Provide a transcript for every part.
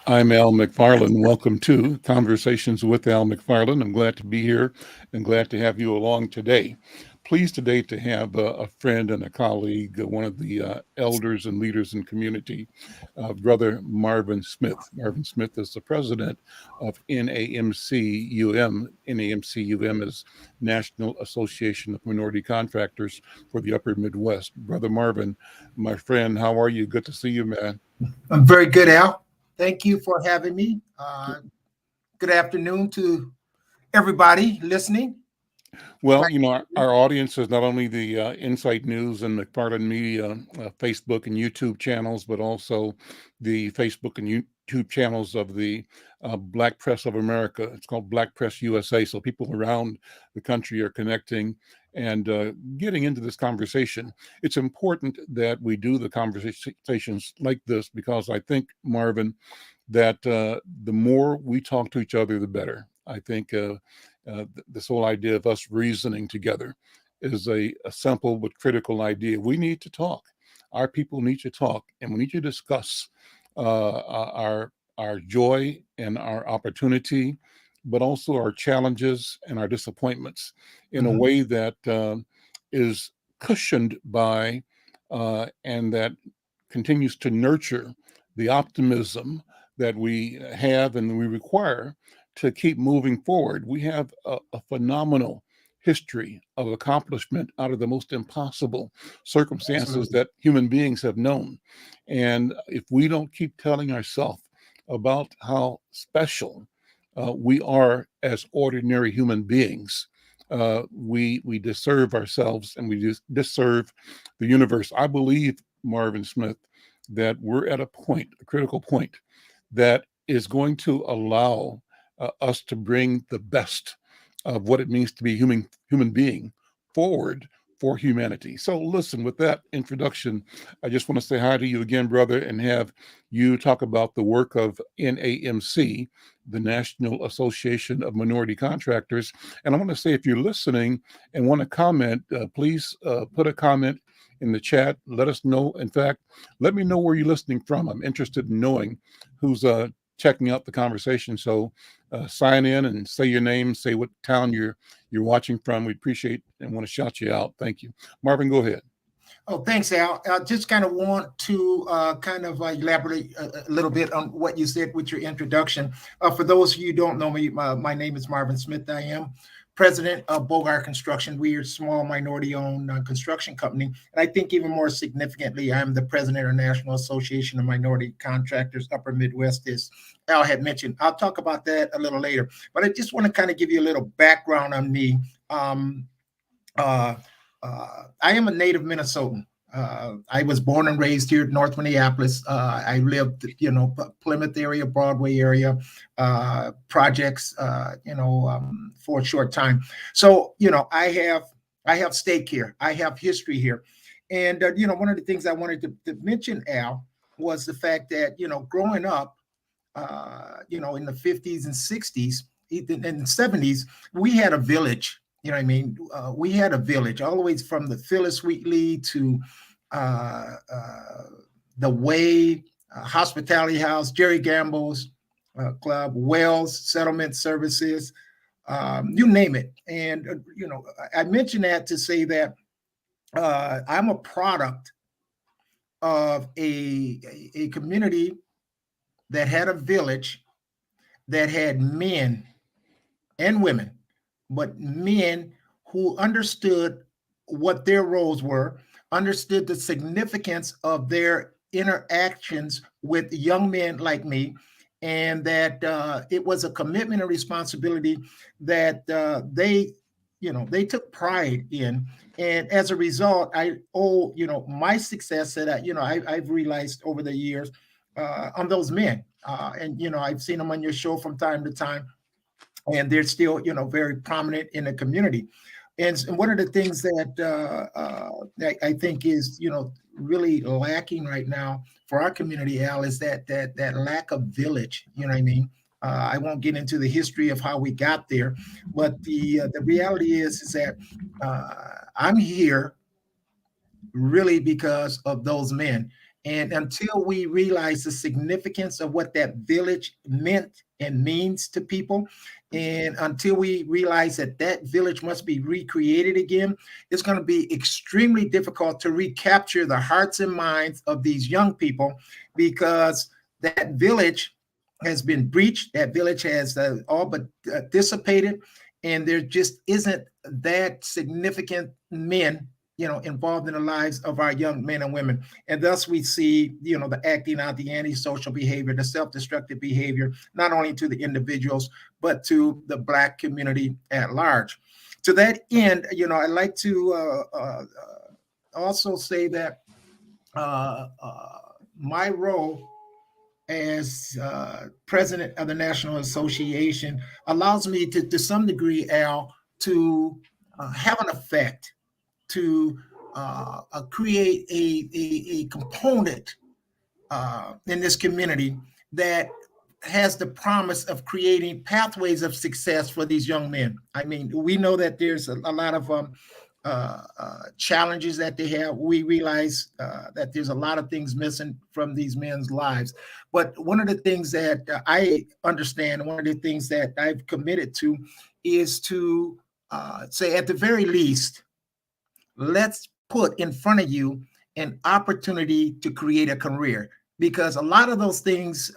I'm Al McFarlane. Welcome to Conversations with Al McFarlane. I'm glad to be here and glad to have you along today. Pleased today to have a friend and a colleague, one of the elders and leaders in community, Brother Marvin Smith. Marvin Smith is the president of NAMCUM. NAMCUM is National Association of Minority Contractors for the Upper Midwest. Brother Marvin, my friend, how are you? Good to see you, man. I'm very good, Al. Thank you for having me. Good afternoon to everybody listening. Well, our audience is not only the Insight News and McFarlane Media Facebook and YouTube channels, but also the Facebook and YouTube channels of the Black Press of America. It's called Black Press USA. So people around the country are connecting and getting into this conversation. It's important that we do the conversations like this because I think, Marvin, that the more we talk to each other, the better. I think this whole idea of us reasoning together is a simple but critical idea. We need to talk. Our people need to talk, and we need to discuss our joy and our opportunity, but also our challenges and our disappointments in a way that is cushioned by and that continues to nurture the optimism that we have and we require to keep moving forward. We have a phenomenal history of accomplishment out of the most impossible circumstances Absolutely. that human beings have known. And if we don't keep telling ourselves about how special we are as ordinary human beings, we disserve ourselves and we disserve the universe. I believe, Marvin Smith, that we're at a point, a critical point, that is going to allow us to bring the best of what it means to be human being forward for humanity. So listen, with that introduction, I just want to say hi to you again, brother, and have you talk about the work of NAMC, the National Association of Minority Contractors. And I want to say, if you're listening and want to comment, please put a comment in the chat. Let us know. In fact, let me know where you're listening from. I'm interested in knowing who's checking out the conversation. So sign in and say your name, say what town you're watching from. We appreciate and want to shout you out. Thank you. Marvin, go ahead. Oh, thanks, Al. I just kind of want to elaborate a little bit on what you said with your introduction. For those of you who don't know me, my name is Marvin Smith. I am president of Bogart Construction. We are a small minority-owned construction company. And I think even more significantly, I'm the president of National Association of Minority Contractors, Upper Midwest, as Al had mentioned. I'll talk about that a little later. But I just want to kind of give you a little background on me. I am a native Minnesotan. I was born and raised here at North Minneapolis. I lived, Plymouth area, Broadway area, projects, for a short time. So, I have stake here. I have history here. And, one of the things I wanted to mention, Al, was the fact that, growing up, in the 50s and 60s, and 70s, we had a village. You know what I mean? We had a village all the way from the Phyllis Wheatley to the Way, Hospitality House, Jerry Gamble's Club, Wells Settlement Services, you name it. And, I mention that to say that I'm a product of a community that had a village that had men and women, but men who understood what their roles were, understood the significance of their interactions with young men like me, and that it was a commitment and responsibility that they took pride in. And as a result, I owe, my success that I've realized over the years on those men. And, I've seen them on your show from time to time, and they're still, very prominent in the community. And one of the things that I think is, really lacking right now for our community, Al, is that lack of village. You know what I mean? I won't get into the history of how we got there, but the reality is that I'm here really because of those men. And until we realize the significance of what that village meant and means to people, and until we realize that that village must be recreated again, it's going to be extremely difficult to recapture the hearts and minds of these young people, because that village has been breached. That village has all but dissipated, and there just isn't that significant men, involved in the lives of our young men and women. And thus we see, the acting out, the antisocial behavior, the self-destructive behavior, not only to the individuals, but to the Black community at large. To that end, I'd like to also say that my role as president of the National Association allows me to some degree, Al, to have an effect, to create a component in this community that has the promise of creating pathways of success for these young men. I mean, we know that there's a lot of challenges that they have. We realize that there's a lot of things missing from these men's lives. But one of the things that I understand, one of the things that I've committed to, is to say, at the very least, let's put in front of you an opportunity to create a career. Because a lot of those things,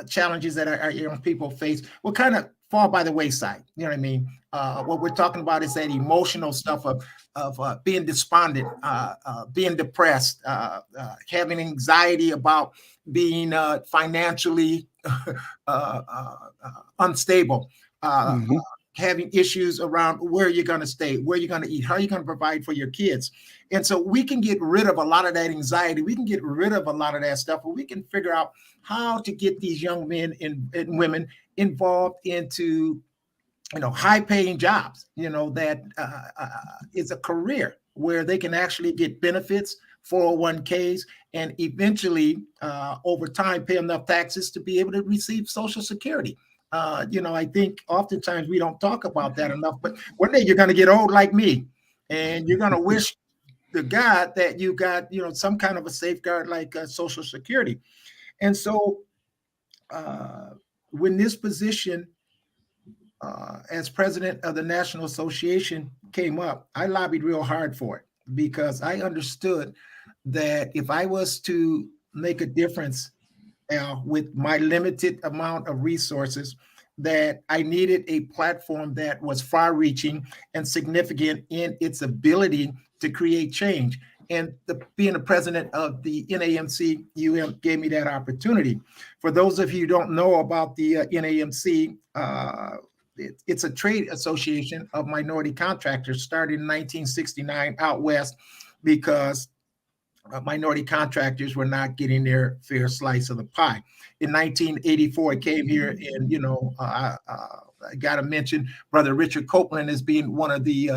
challenges that our young people face, will kind of fall by the wayside. You know what I mean? What we're talking about is that emotional stuff of being despondent, being depressed, having anxiety about being financially unstable, Mhm. having issues around where you're going to stay, where you're going to eat, how you're going to provide for your kids. And so we can get rid of a lot of that anxiety. We can get rid of a lot of that stuff, but we can figure out how to get these young men and women involved into, high paying jobs, that is a career where they can actually get benefits, 401ks, and eventually over time pay enough taxes to be able to receive Social Security. I think oftentimes we don't talk about that enough, but one day you're going to get old like me, and you're going to wish to God that you got, some kind of a safeguard like Social Security. And so when this position as president of the National Association came up, I lobbied real hard for it, because I understood that if I was to make a difference with my limited amount of resources, that I needed a platform that was far-reaching and significant in its ability to create change. And being the president of the NAMC gave me that opportunity. For those of you who don't know about the NAMC, it's a trade association of minority contractors, started in 1969 out west, because minority contractors were not getting their fair slice of the pie. In 1984, it came here, and I got to mention Brother Richard Copeland as being one of the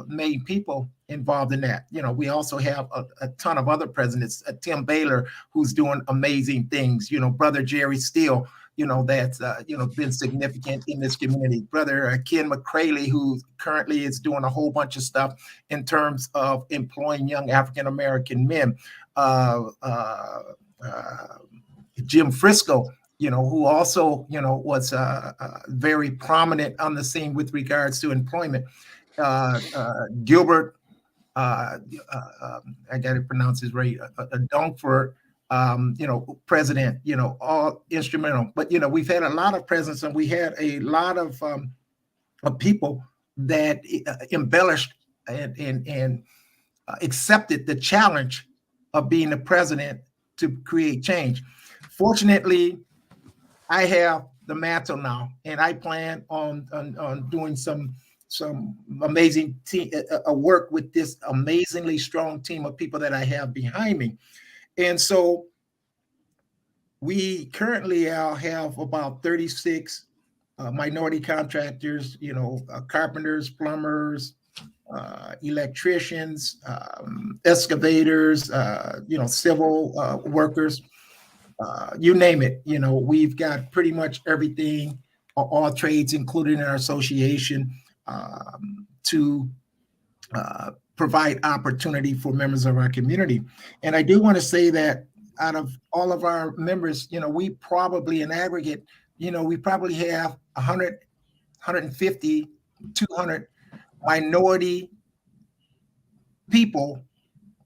main people involved in that. We also have a ton of other presidents, Tim Baylor, who's doing amazing things. Brother Jerry Steele, that's been significant in this community. Brother Ken McFarlane, who currently is doing a whole bunch of stuff in terms of employing young African American men. Jim Frisco, who also, was very prominent on the scene with regards to employment. Gilbert, I got to pronounce his right, Dunkford, president, all instrumental. But, we've had a lot of presidents, and we had a lot of people that embellished and accepted the challenge of being the president to create change. Fortunately, I have the mantle now, and I plan on doing some amazing work with this amazingly strong team of people that I have behind me. And so we currently have about 36 minority contractors, carpenters, plumbers, electricians, excavators, civil workers, you name it. We've got pretty much everything, all trades included in our association, to provide opportunity for members of our community. And I do want to say that out of all of our members, we probably in aggregate, we probably have 100, 150, 200 minority people,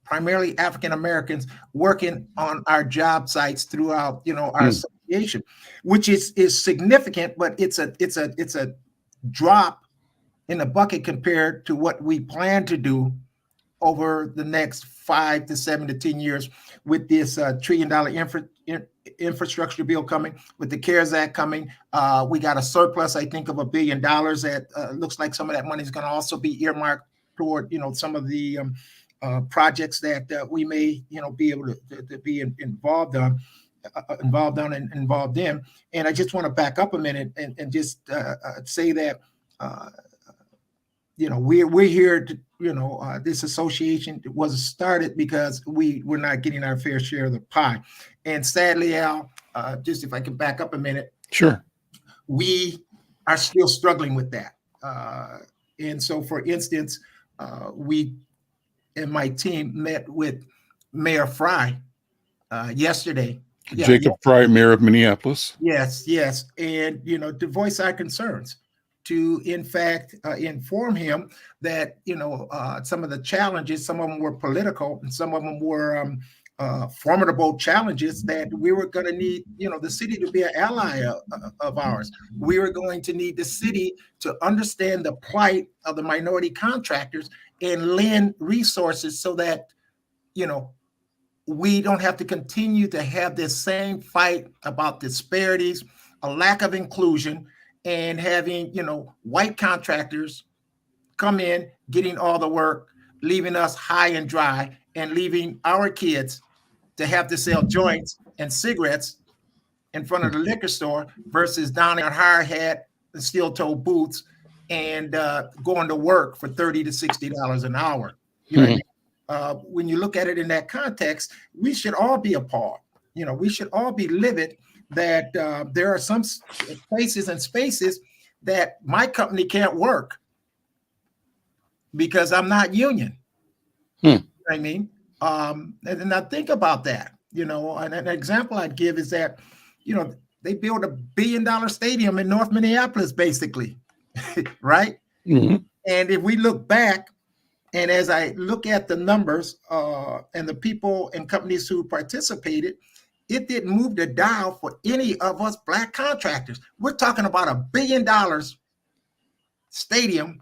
primarily African Americans, working on our job sites throughout, our Mm. association, which is significant, but it's a drop in the bucket compared to what we plan to do over the next 5 to 7 to 10 years with this $1 trillion infrastructure bill coming, with the CARES Act coming. We got a surplus, I think, of $1 billion that looks like some of that money is going to also be earmarked toward, some of the projects that we may, be able to be involved on. And involved in. And I just want to back up a minute and just say that we're here to, this association was started because we're not getting our fair share of the pie. And sadly, Al, just if I can back up a minute. Sure. We are still struggling with that. And so, for instance, we and my team met with Mayor Fry yesterday. Jacob Fry, mayor of Minneapolis. Yes. And, to voice our concerns, to, in fact, inform him that, some of the challenges, some of them were political and some of them were formidable challenges that we were going to need, the city to be an ally of ours. We were going to need the city to understand the plight of the minority contractors and lend resources so that, we don't have to continue to have this same fight about disparities, a lack of inclusion, and having, white contractors come in, getting all the work, leaving us high and dry, and leaving our kids to have to sell joints and cigarettes in front of the liquor store versus donning a hard hat and steel-toe boots and going to work for $30 to $60 an hour. You know what I mean? When you look at it in that context, we should all be appalled. We should all be livid that there are some places and spaces that my company can't work because I'm not union. You know what I mean? And I think about that, and an example I'd give is that, they built $1 billion stadium in North Minneapolis, basically, right? Mm-hmm. And if we look back, and as I look at the numbers and the people and companies who participated, it didn't move the dial for any of us Black contractors. We're talking about $1 billion stadium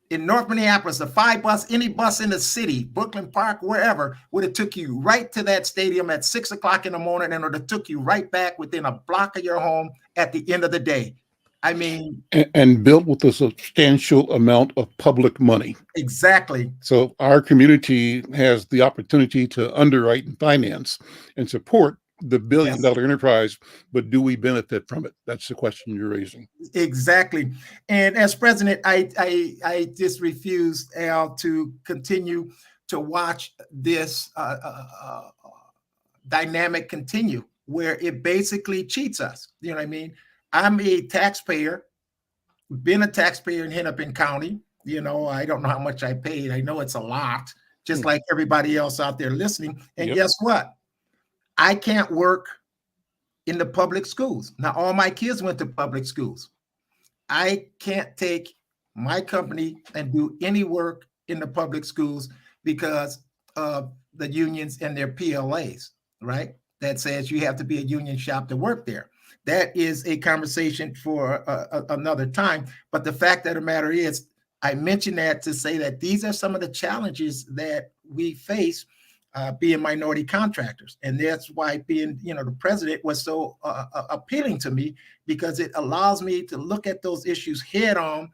in North Minneapolis, the 5 bus, any bus in the city, Brooklyn Park, wherever, would have took you right to that stadium at 6 o'clock in the morning and would have took you right back within a block of your home at the end of the day. I mean, and built with a substantial amount of public money. Exactly. So our community has the opportunity to underwrite and finance and support the $1 billion enterprise, but do we benefit from it? That's the question you're raising. Exactly. And as president, I just refuse, Al, to continue to watch this dynamic continue where it basically cheats us. You know what I mean? I'm a taxpayer, been a taxpayer in Hennepin County. I don't know how much I paid. I know it's a lot, just like everybody else out there listening. And guess what? I can't work in the public schools. Now, all my kids went to public schools. I can't take my company and do any work in the public schools because of the unions and their PLAs, right? That says you have to be a union shop to work there. That is a conversation for another time. But the fact of the matter is, I mentioned that to say that these are some of the challenges that we face being minority contractors. And that's why being, the president was so appealing to me, because it allows me to look at those issues head on,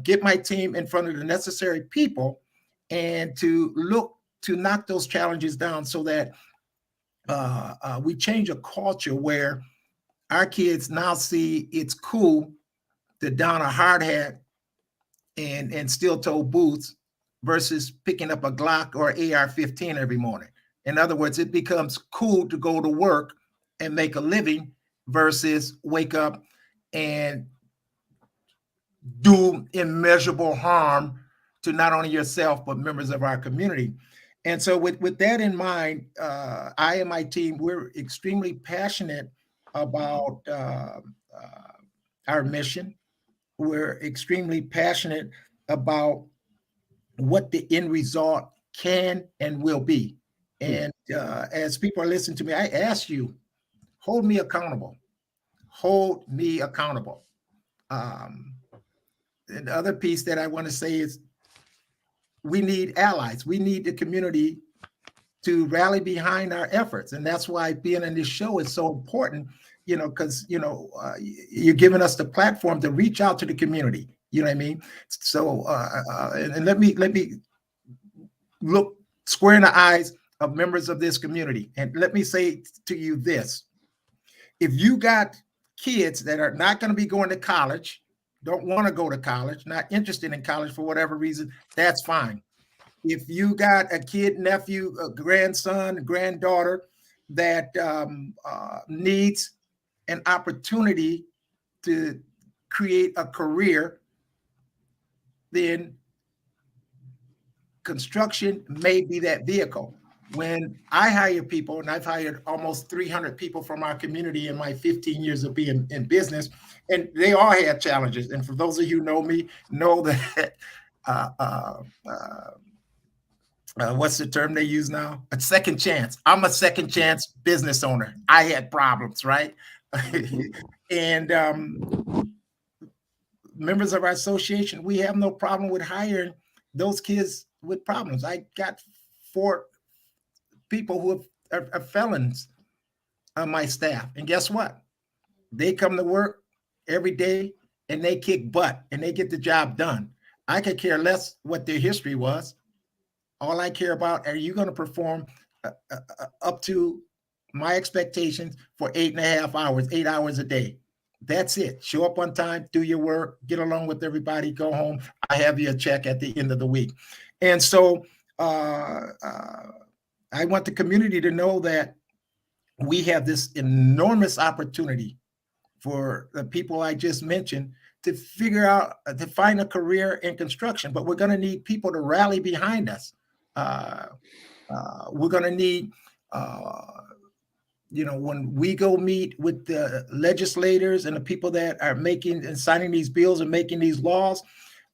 get my team in front of the necessary people, and to look to knock those challenges down so that we change a culture where our kids now see it's cool to don a hard hat and steel-toe boots versus picking up a Glock or AR-15 every morning. In other words, it becomes cool to go to work and make a living versus wake up and do immeasurable harm to not only yourself, but members of our community. And so with that in mind, I and my team, we're extremely passionate about our mission. We're extremely passionate about what the end result can and will be. And as people are listening to me, I ask you, hold me accountable. Hold me accountable. Um, and the other piece that I want to say is we need allies. We need the community to rally behind our efforts. And that's why being on this show is so important, because, you're giving us the platform to reach out to the community. You know what I mean? So, and let me look square in the eyes of members of this community. And let me say to you this: if you got kids that are not going to be going to college, don't want to go to college, not interested in college for whatever reason, that's fine. If you got a kid, nephew, a grandson, granddaughter that needs an opportunity to create a career, then construction may be that vehicle. When I hire people, and I've hired almost 300 people from our community in my 15 years of being in business, and they all had challenges. And for those of you who know me, know that what's the term they use now? A second chance. I'm a second chance business owner. I had problems, right? And members of our association, we have no problem with hiring those kids with problems. I got 4 people who are felons on my staff. And guess what? They come to work every day and they kick butt and they get the job done. I could care less what their history was. All I care about, are you going to perform up to my expectations for 8.5 hours, 8 hours a day? That's it. Show up on time, do your work, get along with everybody, go home. I have you a check at the end of the week. And so I want the community to know that we have this enormous opportunity for the people I just mentioned to figure out, to find a career in construction. But we're going to need people to rally behind us. We're going to need, when we go meet with the legislators and the people that are making and signing these bills and making these laws,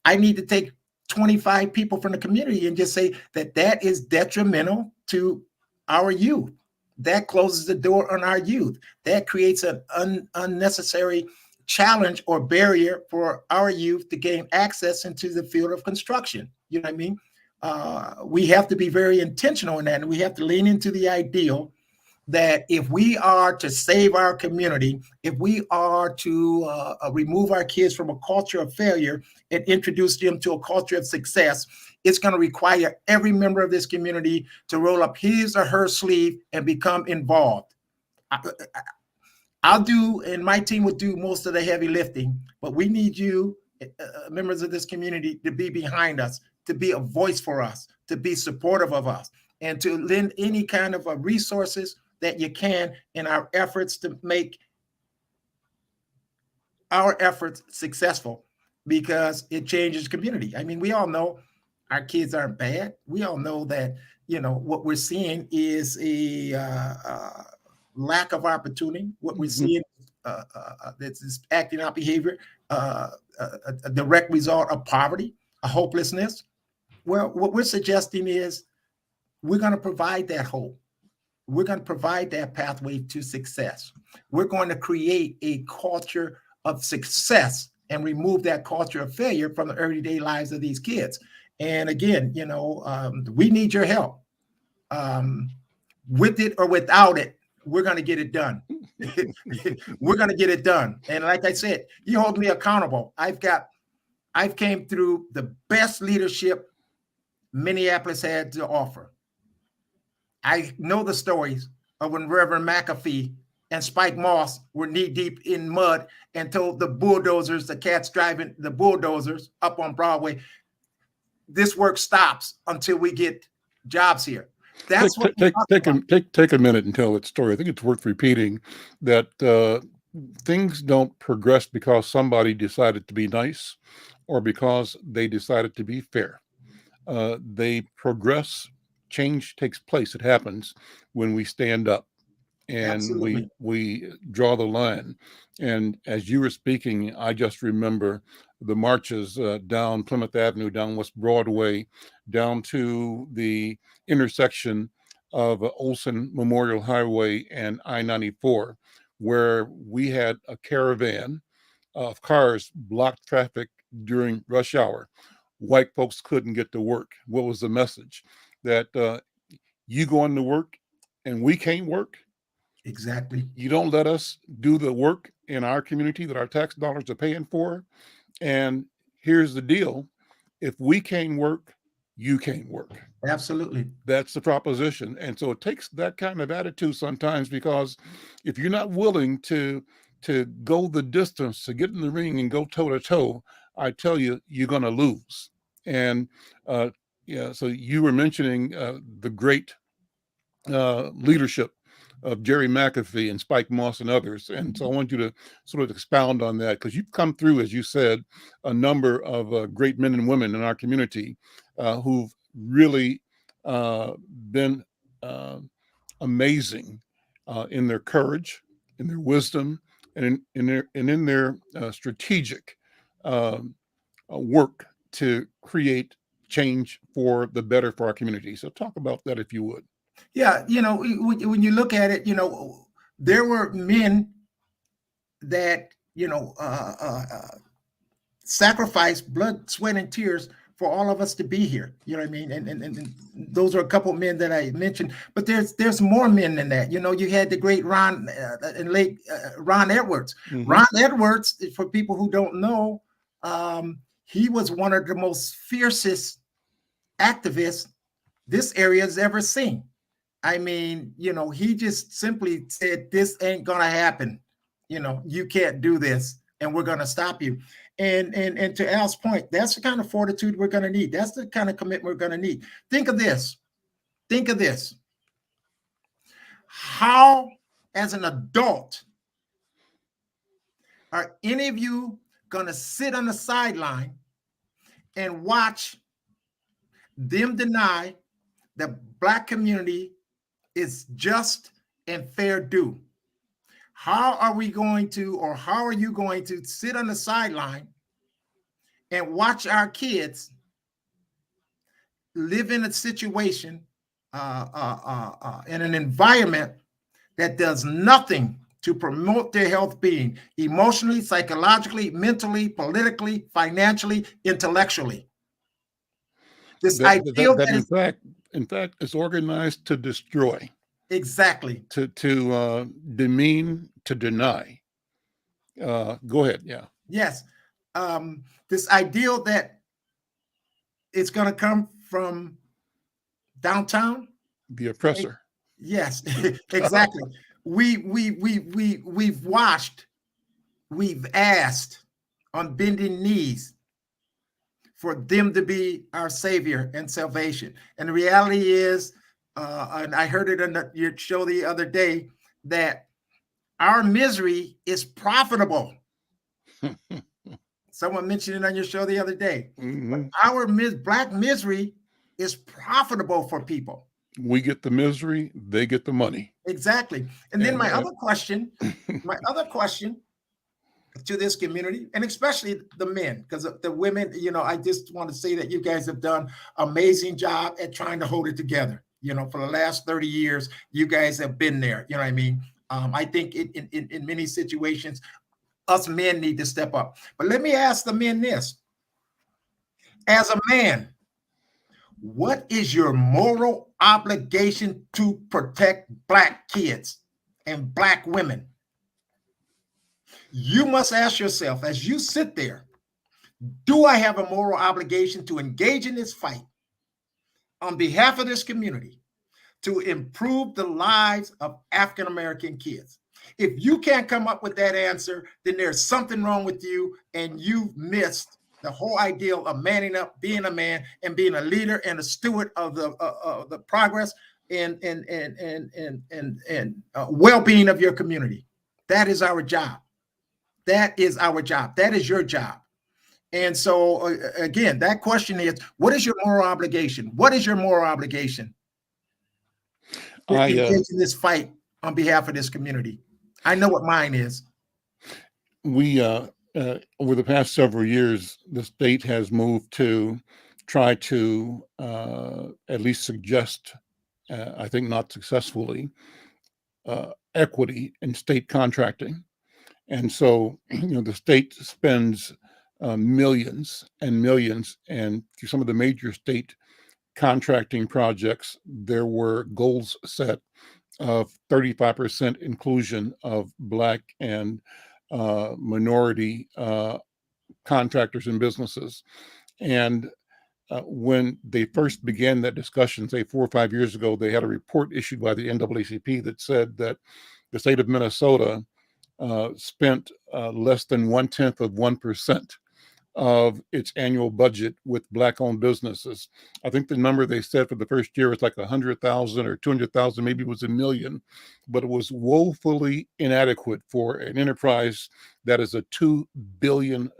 I need to take 25 people from the community and just say that is detrimental to our youth. That closes the door on our youth. That creates an unnecessary challenge or barrier for our youth to gain access into the field of construction. You know what I mean? We have to be very intentional in that, and we have to lean into the ideal that if we are to save our community, if we are to remove our kids from a culture of failure and introduce them to a culture of success, it's going to require every member of this community to roll up his or her sleeve and become involved. I'll do, and my team will do most of the heavy lifting, but we need you, members of this community, to be behind us, to be a voice for us, to be supportive of us, and to lend any kind of resources that you can in our efforts to make our efforts successful, because it changes the community. I mean, we all know our kids aren't bad. We all know that, what we're seeing is a lack of opportunity. What we're seeing that's acting out behavior, a direct result of poverty, a hopelessness. Well, what we're suggesting is we're going to provide that hope. We're going to provide that pathway to success. We're going to create a culture of success and remove that culture of failure from the everyday lives of these kids. And again, we need your help. With it or without it, we're going to get it done. We're going to get it done. And like I said, you hold me accountable. I've came through the best leadership Minneapolis had to offer. I know the stories of when Reverend McAfee and Spike Moss were knee deep in mud and told the bulldozers, the cats driving the bulldozers up on Broadway, this work stops until we get jobs here. That's take a minute and tell that story. I think it's worth repeating that things don't progress because somebody decided to be nice or because they decided to be fair. they progress. Change takes place. It happens when we stand up and Absolutely. we draw the line. And as you were speaking, I just remember the marches down Plymouth Avenue, down West Broadway, down to the intersection of Olson Memorial Highway and I-94, where we had a caravan of cars blocked traffic during rush hour. White folks couldn't get to work. What was the message? That you going to work and we can't work? Exactly. You don't let us do the work in our community that our tax dollars are paying for. And here's the deal: if we can't work, you can't work. Absolutely. That's the proposition. And so it takes that kind of attitude sometimes, because if you're not willing to go the distance, to get in the ring and go toe to toe, I tell you, you're going to lose. And yeah, so you were mentioning the great leadership of Jerry McAfee and Spike Moss and others. And so I want you to sort of expound on that, because you've come through, as you said, a number of great men and women in our community who've really uh, been uh, amazing in their courage, in their wisdom, and in their strategic work to create change for the better for our community. So talk about that, if you would. Yeah, when you look at it, there were men that sacrificed blood, sweat, and tears for all of us to be here. You know what I mean? And those are a couple of men that I mentioned, but there's more men than that. You had the great Ron and late Ron Edwards. Mm-hmm. Ron Edwards, for people who don't know, he was one of the most fiercest activists this area has ever seen. I mean, he just simply said, this ain't gonna happen. You can't do this, and we're gonna stop you. And to Al's point, that's the kind of fortitude we're gonna need. That's the kind of commitment we're gonna need. Think of this. Think of this. How, as an adult, are any of you gonna sit on the sideline and watch them deny the Black community is just and fair due? How are we going to, or how are you going to sit on the sideline and watch our kids live in a situation, in an environment that does nothing to promote their health being, emotionally, psychologically, mentally, politically, financially, intellectually? This ideal that is in fact is organized to destroy, exactly to demean, to deny. Go ahead. Yeah. yes, this ideal that it's going to come from downtown. The oppressor. Yes, exactly. We've watched, we've asked on bending knees for them to be our savior and salvation. And the reality is, and I heard it on your show the other day, that our misery is profitable. Someone mentioned it on your show the other day. Mm-hmm. Our Black misery is profitable for people. We get the misery, they get the money. Exactly. And then my other question to this community, and especially the men, because the women, I just want to say that you guys have done an amazing job at trying to hold it together. For the last 30 years, you guys have been there. You know what I mean? I think in many situations, us men need to step up. But let me ask the men this. As a man, what is your moral obligation to protect Black kids and Black women? You must ask yourself, as you sit there, do I have a moral obligation to engage in this fight on behalf of this community to improve the lives of African-American kids? If you can't come up with that answer, then there's something wrong with you, and you've missed the whole ideal of manning up, being a man, and being a leader and a steward of the progress and well-being of your community. That is our job. That is our job. That is your job. And so, again, that question is, what is your moral obligation? What is your moral obligation to I engage in this fight on behalf of this community? I know what mine is. we over the past several years, the state has moved to try to at least suggest, I think not successfully, equity in state contracting. And so, the state spends millions and millions, and through some of the major state contracting projects, there were goals set of 35% inclusion of Black and minority contractors and businesses. And when they first began that discussion, say 4 or 5 years ago, they had a report issued by the NAACP that said that the state of Minnesota spent less than 1/10 of 1% of its annual budget with Black-owned businesses. I think the number they said for the first year was like 100,000 or 200,000, maybe it was a million, but it was woefully inadequate for an enterprise that is a $2 billion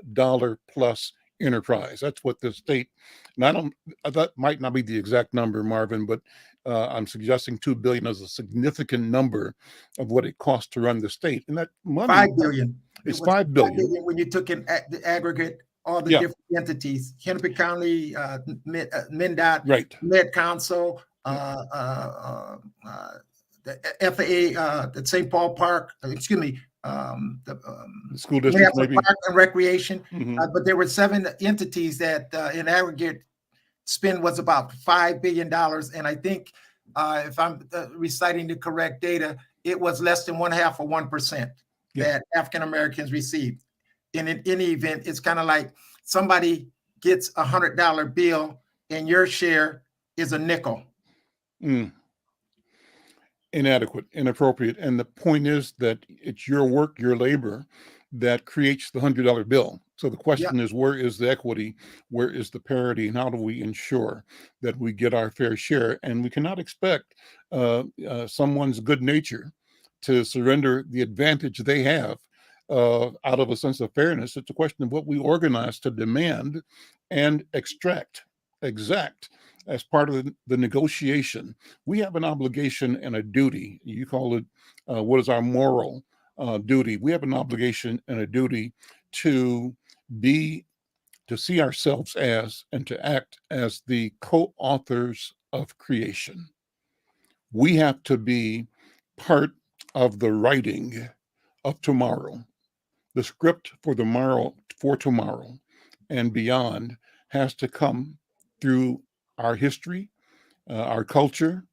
plus enterprise. That's what the state, and that might not be the exact number, Marvin, but I'm suggesting 2 billion is a significant number of what it costs to run the state. And that money 5 billion. is It was 5 billion. when you took in the aggregate all the Yeah, different entities: Hennepin County, MnDOT, right. Med Council, Yeah. the FAA, the St. Paul Park. Excuse me. The School districts, Minneapolis maybe. Park and Recreation. Hmm. But there were 7 entities that, in aggregate, spend was about $5 billion, and I think, if I'm reciting the correct data, it was less than 1/2 of 1% Yeah. that African Americans received. And in any event, it's kind of like somebody gets $100 bill and your share is a nickel. Mm. Inadequate, inappropriate. And the point is that it's your work, your labor that creates the $100 bill. So the Yeah, question is, where is the equity? Where is the parity? And how do we ensure that we get our fair share? And we cannot expect someone's good nature to surrender the advantage they have out of a sense of fairness. It's a question of what we organize to demand and exact as part of the negotiation. We have an obligation and a duty. You call it what is our moral duty? We have an obligation and a duty to be to see ourselves as and to act as the co-authors of creation. We have to be part of the writing of tomorrow. The script for tomorrow and beyond has to come through our history, our culture,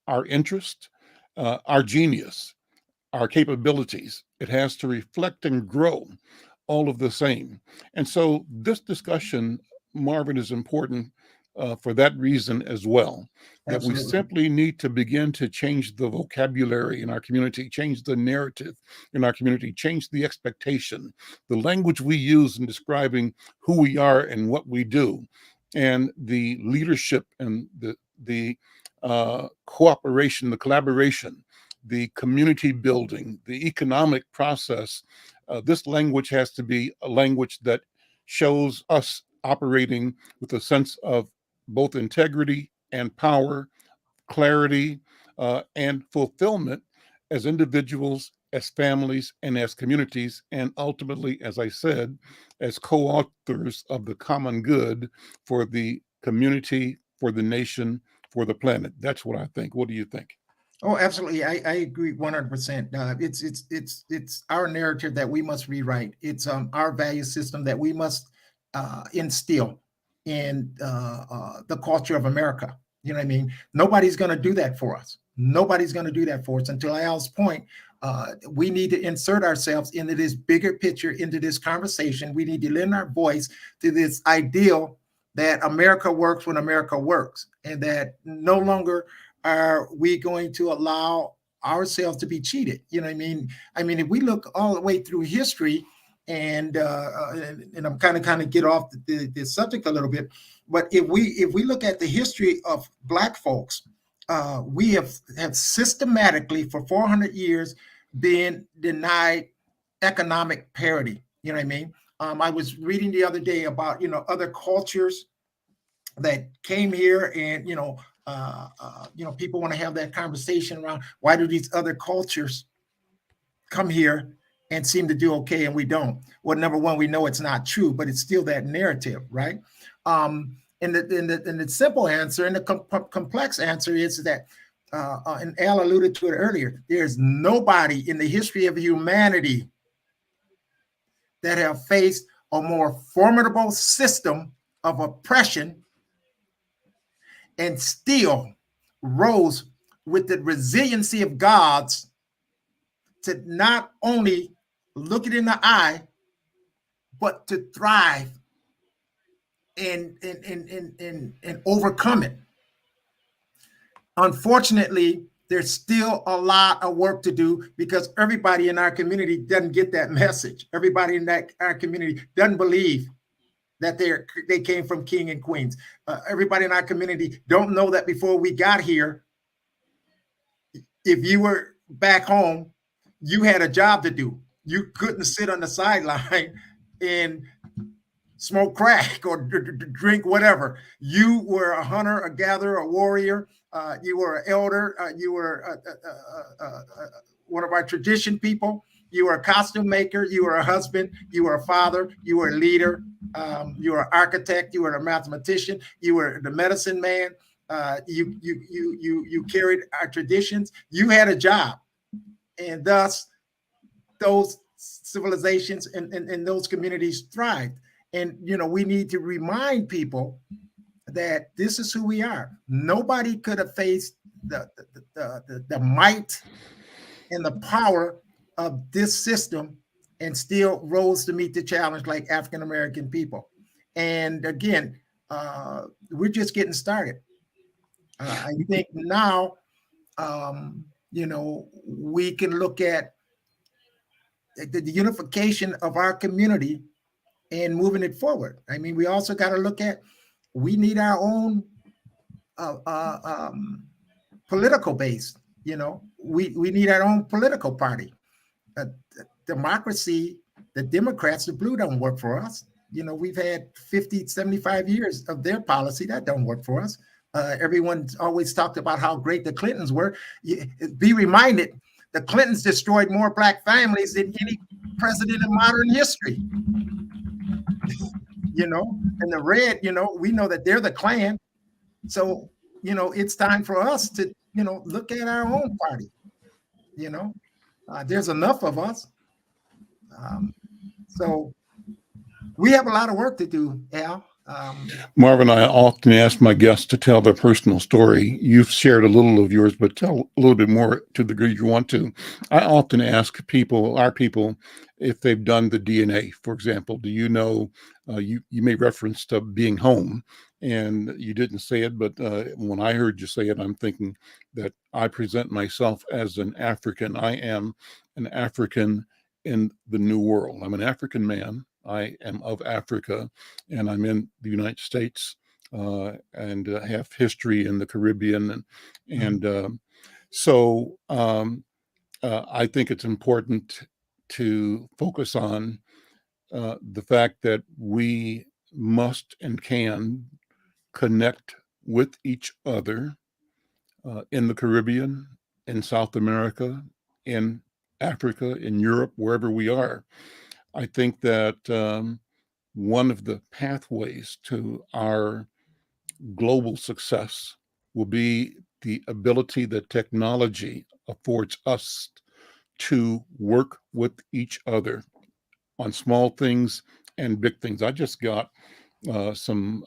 our interest, our genius, our capabilities. It has to reflect and grow all of the same. And so this discussion, Marvin, is important for that reason as well, that we absolutely. simply need to begin to change the vocabulary in our community, change the narrative in our community, change the expectation, the language we use in describing who we are and what we do, and the leadership and the cooperation, the collaboration, the community building, the economic process. This language has to be a language that shows us operating with a sense of both integrity and power, clarity, and fulfillment as individuals, as families, and as communities, and ultimately, as I said, as co authors of the common good for the community, for the nation, for the planet. That's what I think. What do you think? Oh, absolutely. I agree 100%. It's our narrative that we must rewrite. It's our value system that we must instill in the culture of America. You know what I mean? Nobody's going to do that for us. Nobody's going to do that for us. And to Al's point, we need to insert ourselves into this bigger picture, into this conversation. We need to lend our voice to this ideal that America works when America works, and that no longer are we going to allow ourselves to be cheated. You know what I mean? I mean, if we look all the way through history, and I'm kind of get off the subject a little bit, but if we look at the history of Black folks, we have systematically for 400 years been denied economic parity. You know what I mean? I was reading the other day about, other cultures that came here, and people want to have that conversation around why do these other cultures come here and seem to do okay and we don't. Well, number one, we know it's not true, but it's still that narrative, right? And the simple answer and the complex answer is that, and Al alluded to it earlier, there's nobody in the history of humanity that have faced a more formidable system of oppression and still rose with the resiliency of God's to not only look it in the eye, but to thrive and overcome it. Unfortunately, there's still a lot of work to do because everybody in our community doesn't get that message. Everybody in our community doesn't believe that they came from king and queens. Everybody in our community don't know that before we got here, if you were back home, you had a job to do. You couldn't sit on the sideline and smoke crack or drink whatever. You were a hunter, a gatherer, a warrior. You were an elder. You were one of our tradition people. You were a costume maker. You were a husband. You were a father. You were a leader. You were an architect. You were a mathematician. You were the medicine man. You carried our traditions. You had a job, and thus those civilizations and those communities thrived. And we need to remind people that this is who we are. Nobody could have faced the might and the power of this system and still rose to meet the challenge like African American people. And again, we're just getting started. I think now, we can look at the unification of our community and moving it forward. I mean, we also got to look at, we need our own political base. We need our own political party. Democracy, the Democrats, the blue don't work for us. We've had 50, 75 years of their policy. That don't work for us. Everyone's always talked about how great the Clintons were. Be reminded, the Clintons destroyed more Black families than any president in modern history. And the red, we know that they're the Klan. So, it's time for us to, look at our own party. There's enough of us. So we have a lot of work to do, Al. Marvin, I often ask my guests to tell their personal story. You've shared a little of yours, but tell a little bit more to the degree you want to. I often ask our people, if they've done the DNA, for example. Do you know, you made reference to being home, and you didn't say it, but when I heard you say it, I'm thinking that I present myself as an African. I am an African in the New World. I'm an African man. I am of Africa, and I'm in the United States, and have history in the Caribbean, so I think it's important to focus on the fact that we must and can connect with each other in the Caribbean, in South America, in Africa, in Europe, wherever we are. I think that one of the pathways to our global success will be the ability that technology affords us to work with each other on small things and big things. I just got some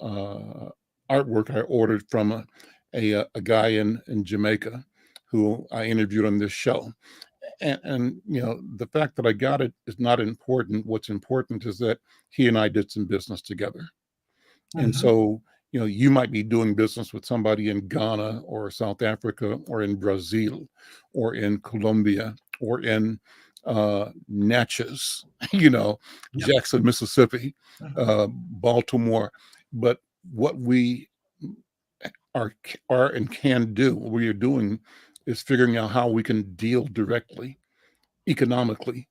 artwork I ordered from a guy in Jamaica who I interviewed on this show. And the fact that I got it is not important. What's important is that he and I did some business together. And so, you might be doing business with somebody in Ghana or South Africa or in Brazil or in Colombia or in Natchez, Jackson, Mississippi, Baltimore. But what we are and can do, what we are doing, is figuring out how we can deal directly, economically,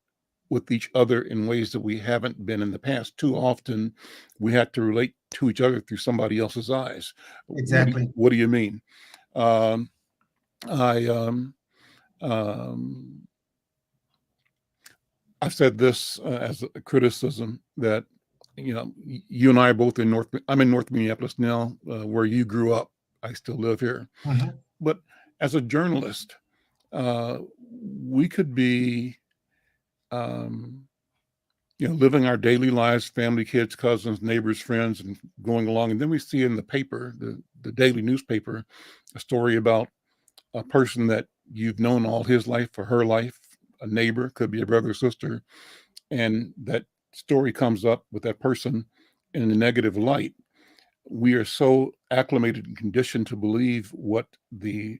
with each other in ways that we haven't been in the past. Too often, we had to relate to each other through somebody else's eyes. Exactly. What do you mean? Um, I um, I've said this as a criticism that you and I are both in North. I'm in North Minneapolis now, where you grew up. I still live here, Mhm. but as a journalist, uh, we could be, um, living our daily lives, family, kids, cousins, neighbors, friends, and going along, and then we see in the paper, the daily newspaper, a story about a person that you've known all his life or her life, a neighbor, could be a brother or sister, and that story comes up with that person in a negative light. We are so acclimated and conditioned to believe what the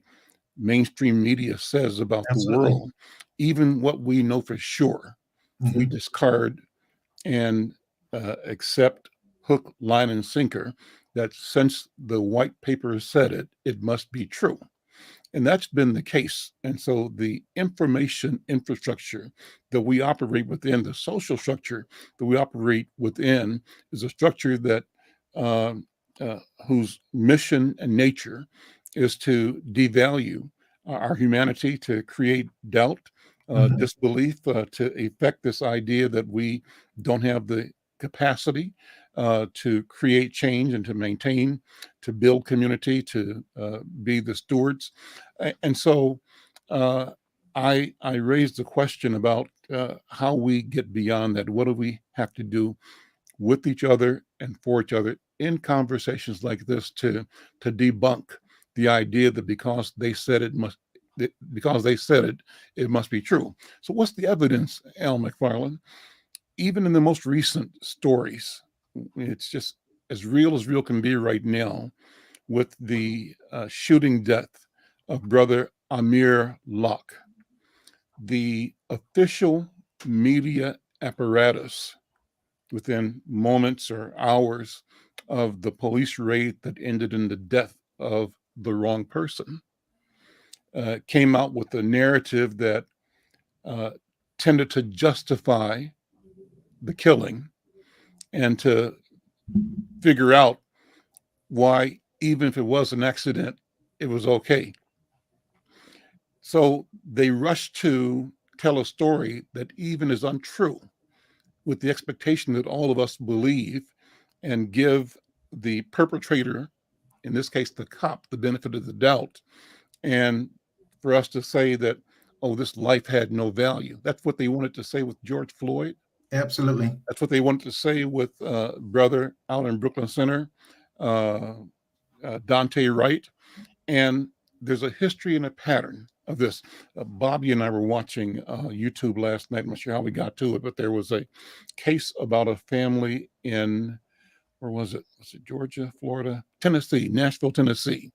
mainstream media says about the Absolutely. world, even what we know for sure, we Mhm. discard and accept hook, line, and sinker that since the white paper said it, it must be true. And that's been the case. And so the information infrastructure that we operate within, the social structure that we operate within, is a structure that um, whose mission and nature is to devalue our humanity, to create doubt, Mhm. disbelief, to effect this idea that we don't have the capacity to create change and to maintain, to build community, to be the stewards. And so uh, I raised the question about how we get beyond that. What do we have to do with each other and for each other in conversations like this to debunk the idea that because they said it, it must be true. So what's the evidence, Al McFarlane? Even in the most recent stories, it's just as real can be right now with the shooting death of brother Amir Locke. The official media apparatus, within moments or hours of the police raid that ended in the death of the wrong person, came out with a narrative that uh, tended to justify the killing and to figure out why, even if it was an accident, it was okay. So they rush to tell a story that even is untrue, with the expectation that all of us believe, and give the perpetrator, in this case the cop, the benefit of the doubt, and for us to say that, oh, this life had no value. That's what they wanted to say with George Floyd. Absolutely. That's what they wanted to say with brother out in Brooklyn Center, uh, Dante Wright. And there's a history and a pattern of this. Bobby and I were watching YouTube last night. I'm not sure how we got to it, but there was a case about a family in, where was it? Was it Georgia, Florida, Tennessee, Nashville, Tennessee,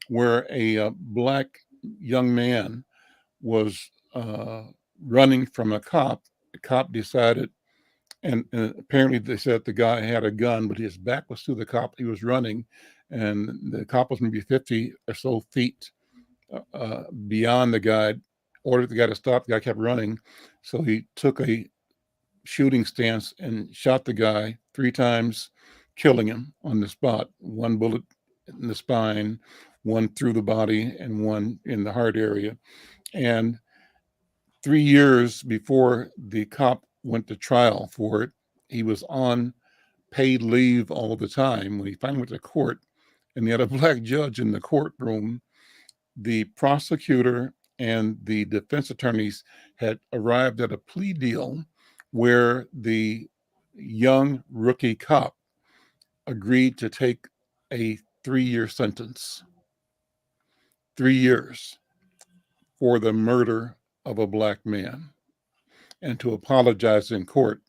where a black young man was running from a cop. The cop decided, and apparently they said the guy had a gun, but his back was to the cop. He was running, and the cop was maybe 50 or so feet beyond the guy, ordered the guy to stop. The guy kept running. So he took a shooting stance and shot the guy 3 times, killing him on the spot. One bullet in the spine, one through the body, and one in the heart area. And 3 years before the cop went to trial for it, he was on paid leave all the time. When he finally went to court, and he had a black judge in the courtroom, the prosecutor and the defense attorneys had arrived at a plea deal where the young rookie cop agreed to take a 3 year sentence, 3 years, for the murder of a black man, and to apologize in court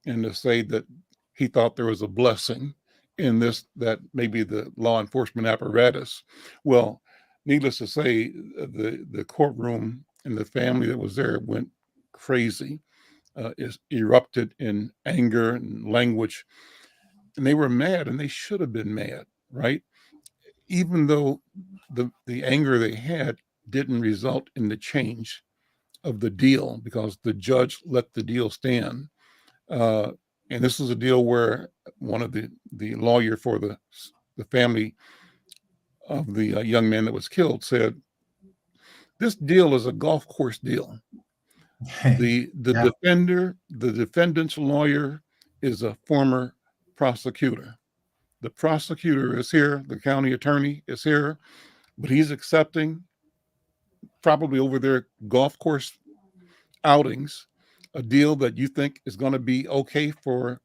and to say that he thought there was a blessing in this, that maybe the law enforcement apparatus. Well, needless to say, the courtroom and the family that was there went crazy, is erupted in anger and language, and they were mad, and they should have been mad, right? Even though the anger they had didn't result in the change of the deal because the judge let the deal stand. Uh, and this is a deal where one of the lawyer for the family of the young man that was killed said, "This deal is a golf course deal. Yeah. The defendant's lawyer is a former prosecutor. The prosecutor is here, the county attorney is here, but he's accepting, probably over their golf course outings, a deal that you think is going to be okay for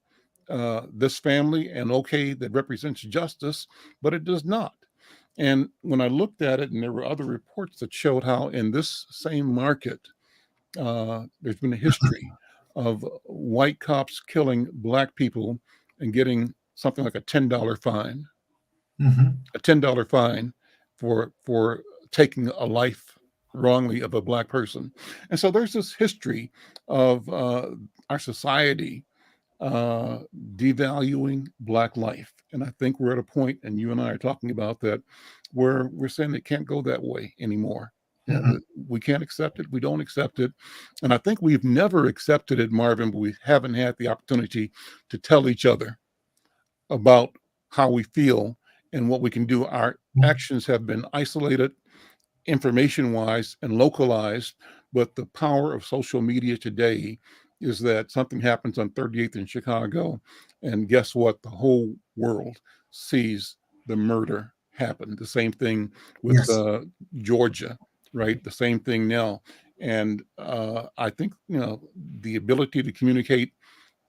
this family and okay that represents justice, but it does not." And when I looked at it, and there were other reports that showed how in this same market, there's been a history of white cops killing black people and getting something like a $10 fine, Hmm. a $10 fine for taking a life wrongly of a black person. And so there's this history of our society uh, devaluing black life. And I think we're at a point, and you and I are talking about that, where we're saying it can't go that way anymore. Yeah, Hmm. we can't accept it. We don't accept it. And I think we've never accepted it, Marvin, but we haven't had the opportunity to tell each other about how we feel and what we can do. Our actions have been isolated information wise and localized, but the power of social media today is that something happens on 38th in Chicago, and guess what? The whole world sees the murder happen. The same thing with Yes. Georgia, right? The same thing now. And I think, the ability to communicate,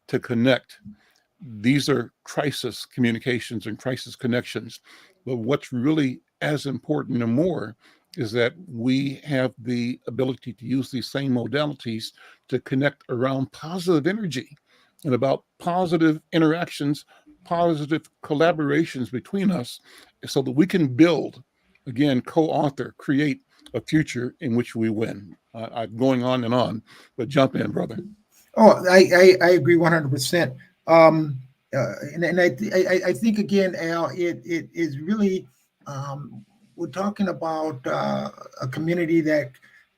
to connect, these are crisis communications and crisis connections. But what's really as important and more is that we have the ability to use these same modalities to connect around positive energy and about positive interactions, positive collaborations between us so that we can build, again, co-author, create a future in which we win. I'm going on, but jump in, brother. Oh, I agree 100%. And I think again, Al, it is really, we're talking about a community that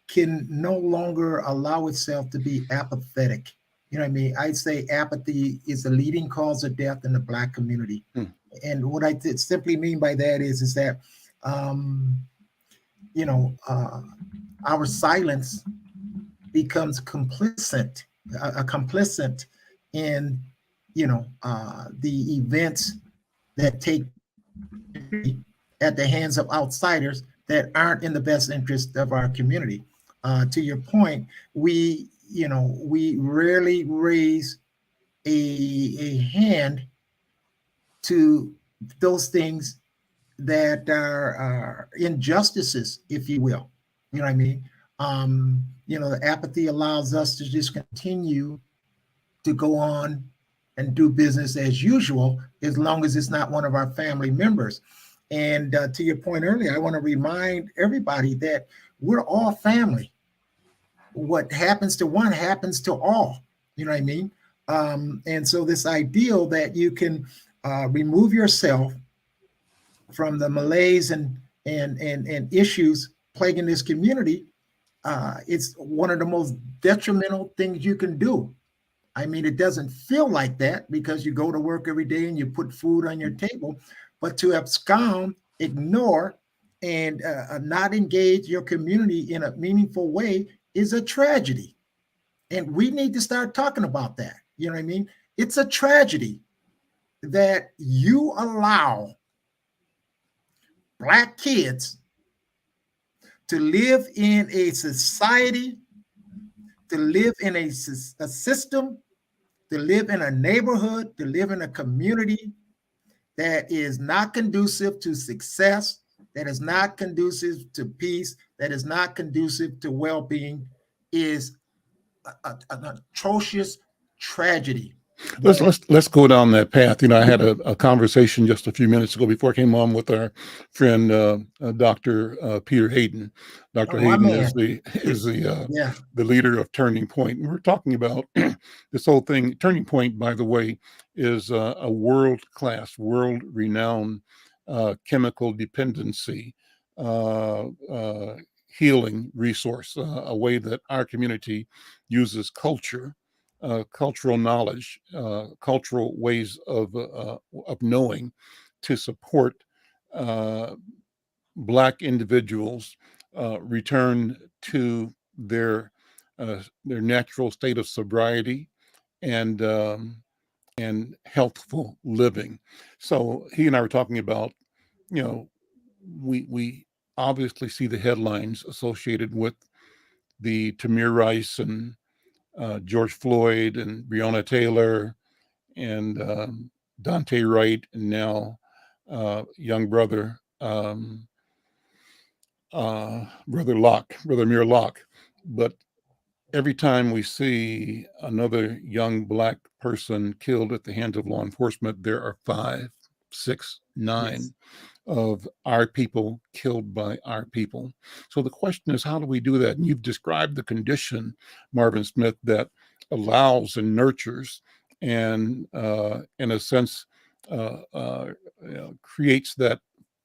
can no longer allow itself to be apathetic. You know what I mean? I'd say apathy is the leading cause of death in the Black community. Hmm. And what I simply mean by that is that, um, you know, our silence becomes complicit in the events that take at the hands of outsiders that aren't in the best interest of our community. To your point, we rarely raise a hand to those things that are injustices, if you will. You know what I mean? The apathy allows us to just continue to go on and do business as usual, as long as it's not one of our family members. And to your point earlier, I want to remind everybody that we're all family. What happens to one happens to all. You know what I mean? And so this ideal that you can remove yourself from the malaise and issues plaguing this community, it's one of the most detrimental things you can do. I mean, it doesn't feel like that because you go to work every day and you put food on your table, but to abscond, ignore, and not engage your community in a meaningful way is a tragedy. And we need to start talking about that. You know what I mean? It's a tragedy that you allow Black kids to live in a society, to live in a system, to live in a neighborhood, to live in a community that is not conducive to success, that is not conducive to peace, that is not conducive to well-being, is an atrocious tragedy. That Let's go down that path. I had a conversation just a few minutes ago before I came on with our friend Dr. Peter Hayden. Dr. oh, my Hayden man, is yeah, the leader of Turning Point. And we're talking about this whole thing. Turning Point, by the way, is a world class, world renowned chemical dependency uh, uh, healing resource, a way that our community uses culture, cultural knowledge, cultural ways of knowing to support uh, Black individuals return to their natural state of sobriety and healthful living. So he and I were talking about, you know, we obviously see the headlines associated with the Tamir Rice and George Floyd and Breonna Taylor and Dante Wright, and now young brother brother Muir Locke. But every time we see another young Black person killed at the hands of law enforcement, there are 5, 6, Yes. 9 of our people killed by our people. So the question is, how do we do that? And you've described the condition, Marvin Smith, that allows and nurtures and, in a sense, creates that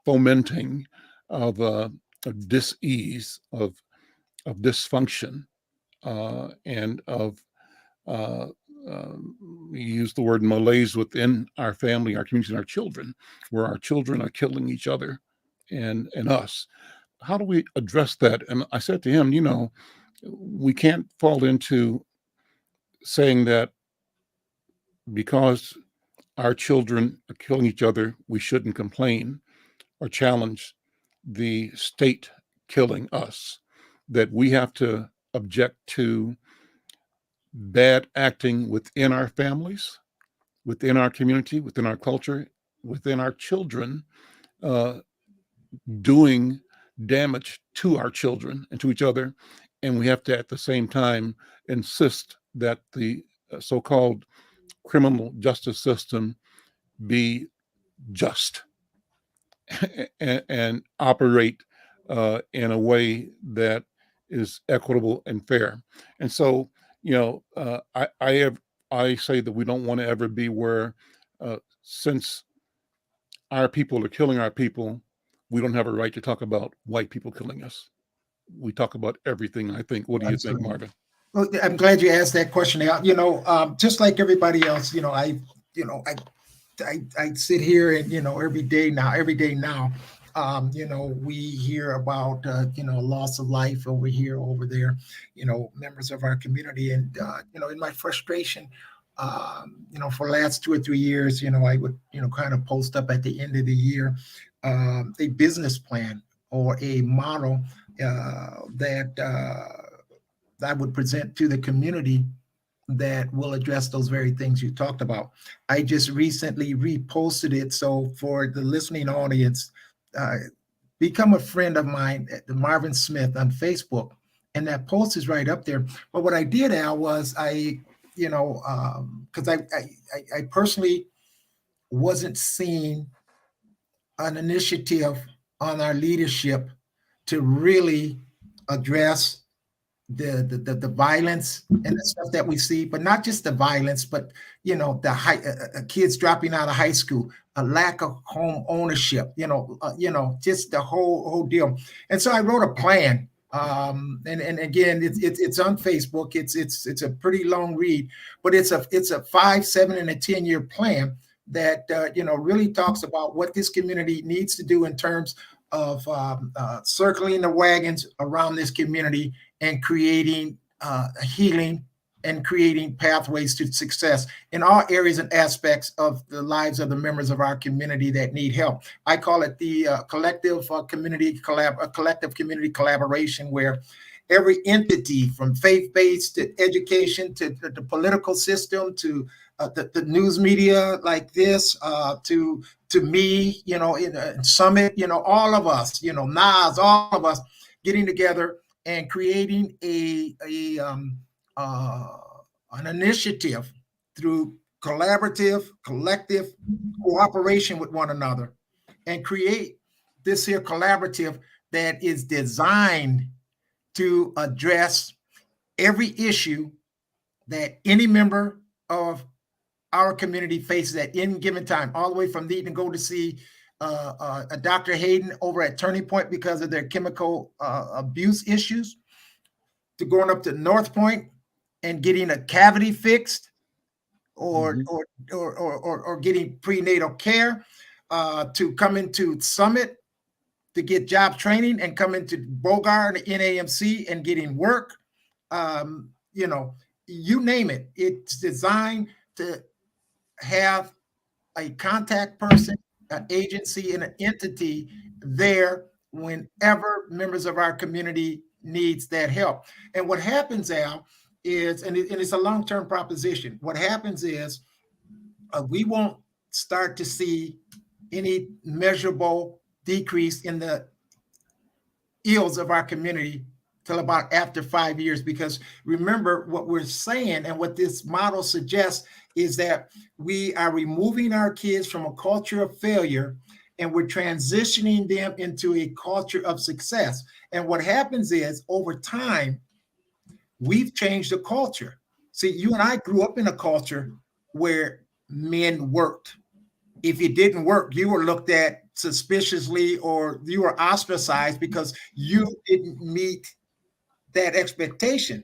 fomenting of dis-ease, of dysfunction, and of uh, we use the word malaise within our family, our community, and our children, where our children are killing each other and us. How do we address that? And I said to him, we can't fall into saying that because our children are killing each other, we shouldn't complain or challenge the state killing us, that we have to object to bad acting within our families, within our community, within our culture, within our children, uh, doing damage to our children and to each other. And we have to, at the same time, insist that the so called criminal justice system be just and operate in a way that is equitable and fair. And so, I say that we don't want to ever be where, since our people are killing our people, we don't have a right to talk about white people killing us. We talk about everything, I think. What do you think, Absolutely. Marvin? Well, I'm glad you asked that question. Just like everybody else, I sit here and every day now, we hear about loss of life over here, over there, members of our community, and in my frustration, for the last 2 or 3 years, I would kind of post up at the end of the year a business plan or a model that I would present to the community that will address those very things you talked about. I just recently reposted it. So for the listening audience, uh, become a friend of mine, Marvin Smith, on Facebook. And that post is right up there. But what I did, Al, was because I personally wasn't seeing an initiative on our leadership to really address the violence and the stuff that we see, but not just the violence, but the kids dropping out of high school, a lack of home ownership, just the whole deal. And so I wrote a plan. And again, it's on Facebook. It's a pretty long read, but it's a 5, 7, and a 10-year plan that really talks about what this community needs to do in terms of circling the wagons around this community and creating healing and creating pathways to success in all areas and aspects of the lives of the members of our community that need help. I call it the collective community collaboration, where every entity from faith-based to education to the political system to the news media like this to me, in Summit, all of us, Nas, all of us getting together and creating an initiative through collective cooperation with one another, and create this here collaborative that is designed to address every issue that any member of our community faces at any given time, all the way from needing to go to see Dr. Hayden over at Turning Point because of their chemical abuse issues, to going up to North Point and getting a cavity fixed, or Mm-hmm. or getting prenatal care, to come into Summit to get job training, and come into Bogart and NAMC and getting work. You know, you name it. It's designed to have a contact person, an agency, and an entity there whenever members of our community needs that help. And what happens, Al, is, and it's a long-term proposition. What happens is, we won't start to see any measurable decrease in the ills of our community till about after 5 years. Because remember, what we're saying and what this model suggests is that we are removing our kids from a culture of failure and we're transitioning them into a culture of success. And what happens is, over time, we've changed the culture. See, you and I grew up in a culture where men worked. If you didn't work, you were looked at suspiciously, or you were ostracized because you didn't meet that expectation.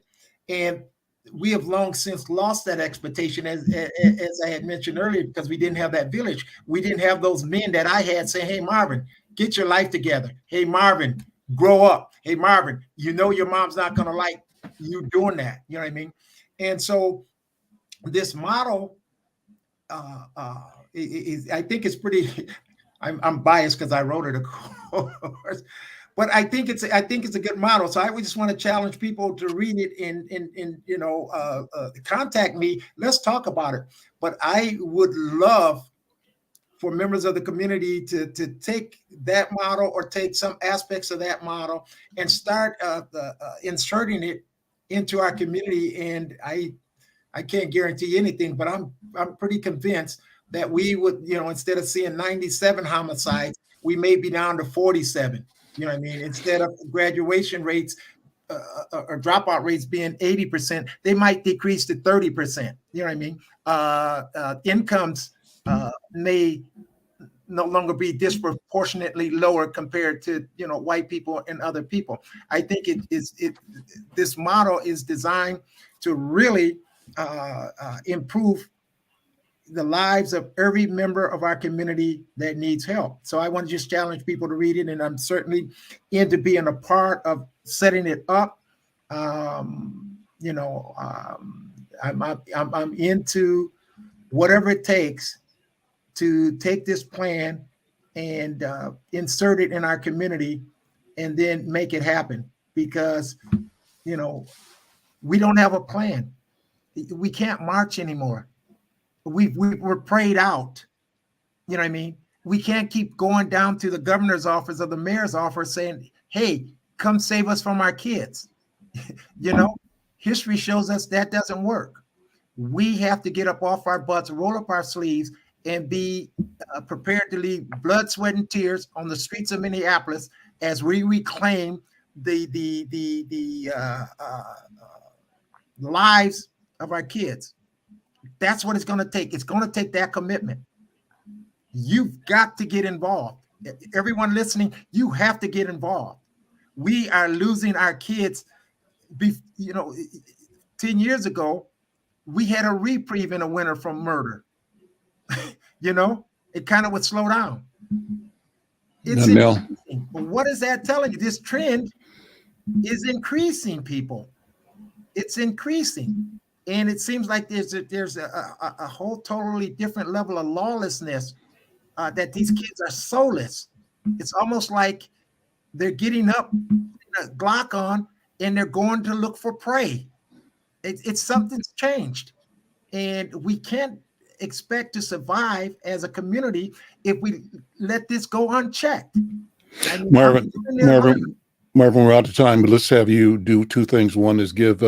And we have long since lost that expectation, as I had mentioned earlier, because we didn't have that village. We didn't have those men that I had say, hey, Marvin, get your life together. Hey, Marvin, grow up. Hey, Marvin, you know your mom's not going to like you doing that. You know what I mean? And so this model, I think it's pretty. I'm biased because I wrote it, of course, but I think it's a good model. So I would just want to challenge people to read it and contact me. Let's talk about it. But I would love for members of the community to take that model, or take some aspects of that model, and start inserting it into our community. And I can't guarantee anything, but I'm pretty convinced that we would, instead of seeing 97 homicides, we may be down to 47. You know what I mean? Instead of graduation rates or dropout rates being 80%, they might decrease to 30%. You know what I mean? Incomes may no longer be disproportionately lower compared to white people and other people. I think this model is designed to really improve the lives of every member of our community that needs help. So I want to just challenge people to read it, and I'm certainly into being a part of setting it up. I'm into whatever it takes to take this plan and insert it in our community, and then make it happen. Because we don't have a plan. We can't march anymore. We're prayed out. You know what I mean? We can't keep going down to the governor's office or the mayor's office saying, hey, come save us from our kids. History shows us that doesn't work. We have to get up off our butts, roll up our sleeves, and be prepared to leave blood, sweat, and tears on the streets of Minneapolis as we reclaim the lives of our kids. That's what it's going to take. It's going to take that commitment. You've got to get involved. Everyone listening, you have to get involved. We are losing our kids. 10 years ago, we had a reprieve in the winter from murder. It kind of would slow down. It's increasing. But what is that telling you? This trend is increasing, people. It's increasing. And it seems like there's a whole totally different level of lawlessness, that these kids are soulless. It's almost like they're getting up, a Glock on, and they're going to look for prey. It's something's changed. And we can't expect to survive as a community if we let this go unchecked. I mean, Marvin, we're out of time, but let's have you do two things. One is give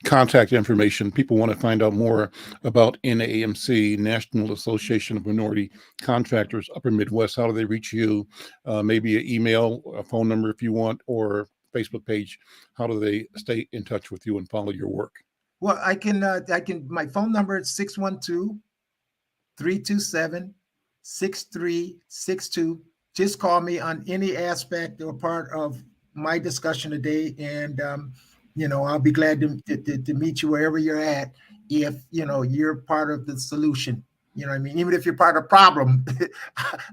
contact information. People want to find out more about NAMC, National Association of Minority Contractors, Upper Midwest. How do they reach you? Maybe an email, a phone number if you want, or Facebook page. How do they stay in touch with you and follow your work? Well, I can, my phone number is 612-327-6362. just call me on any aspect or part of my discussion today, and I'll be glad to meet you wherever you're at. If you're part of the solution, I mean, even if you're part of the problem,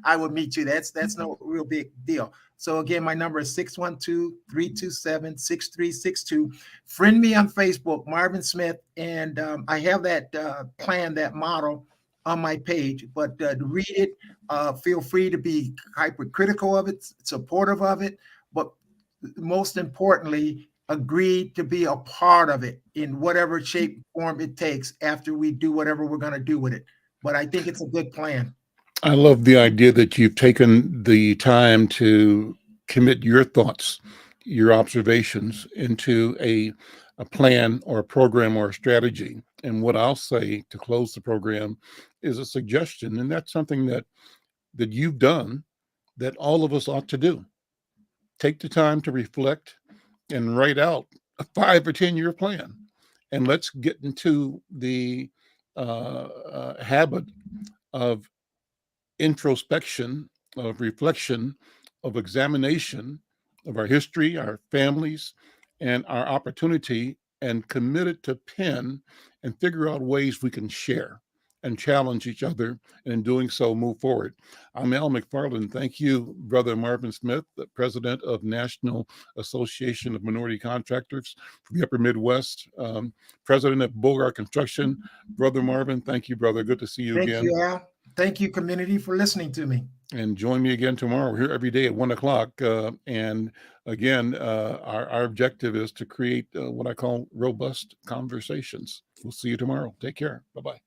I will meet you. That's no real big deal. So again, my number is 612-327-6362. Friend me on Facebook, Marvin Smith, and I have that plan, that model on my page. But read it. Feel free to be hypercritical of it, supportive of it, but most importantly, agree to be a part of it in whatever shape, form it takes after we do whatever we're going to do with it. But I think it's a good plan. I love the idea that you've taken the time to commit your thoughts, your observations into a plan or a program or a strategy. And what I'll say to close the program is a suggestion, and that's something that you've done that all of us ought to do. Take the time to reflect and write out a 5 or 10 year plan, and let's get into the habit of introspection, of reflection, of examination of our history, our families, and our opportunity, and committed to pen and figure out ways we can share and challenge each other, and in doing so, move forward. I'm Al McFarlane. Thank you, Brother Marvin Smith, the president of National Association of Minority Contractors from the Upper Midwest, president of Bogart Construction. Brother Marvin, thank you, brother. Good to see you Thank again. you, Al. Thank you, community, for listening to me. And join me again tomorrow. We're here every day at 1 o'clock. And again, our objective is to create what I call robust conversations. We'll see you tomorrow. Take care. Bye bye.